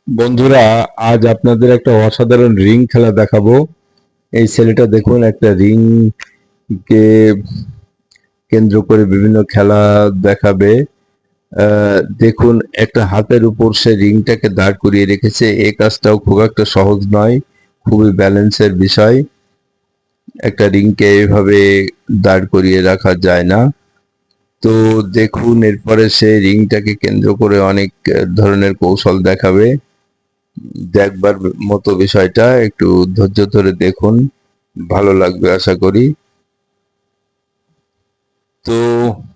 বন্ধুরা, আজ আপনাদের একটা অসাধারণ রিং খেলা দেখাবো। এই ছেলেটা দেখুন, একটা রিং কে কেন্দ্র করে বিভিন্ন খেলা দেখাবে। দেখুন, একটা হাতের উপর সে রিংটাকে দাঁড় করিয়ে রেখেছে। এই কাজটাও খুব একটা সহজ নয়, খুবই ব্যালেন্সের বিষয়। একটা রিংকে এভাবে দাঁড় করিয়ে রাখা যায় না। তো দেখুন, এরপরে সে রিংটাকে কেন্দ্র করে অনেক ধরনের কৌশল দেখাবে। দেখবার মতো বিষয়টা, একটু ধৈর্য ধরে দেখুন, ভালো লাগবে আশা করি। তো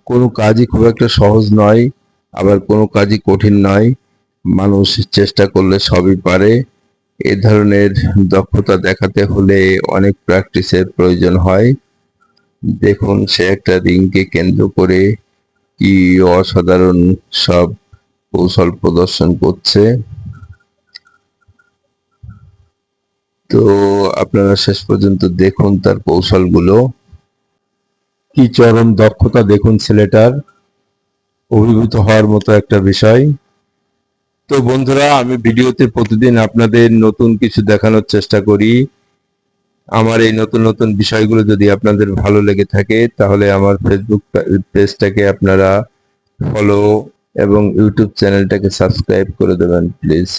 কোনো কাজই খুব একটা সহজ নয়, আবার কোনো কাজই কঠিন নয়। মানুষ চেষ্টা করলে সবই পারে। এ ধরনের দক্ষতা দেখাতে হলে অনেক প্র্যাকটিসের প্রয়োজন হয়। দেখুন, সে একটা রিংকে কেন্দ্র করে কি অসাধারণ সব কৌশল প্রদর্শন করছে। তো আপনারা শেষ পর্যন্ত দেখুন তার কৌশলগুলো। কি চরম দক্ষতা দেখুন ছেলেটার, অভিভূত হওয়ার মতো একটা বিষয়। তো বন্ধুরা, আমি ভিডিওতে প্রতিদিন আপনাদের নতুন কিছু দেখানোর চেষ্টা করি। আমার এই নতুন নতুন বিষয়গুলো যদি আপনাদের ভালো লেগে থাকে, তাহলে আমার ফেসবুক পেজটাকে আপনারা ফলো এবং ইউটিউব চ্যানেলটাকে সাবস্ক্রাইব করে দেবেন প্লিজ।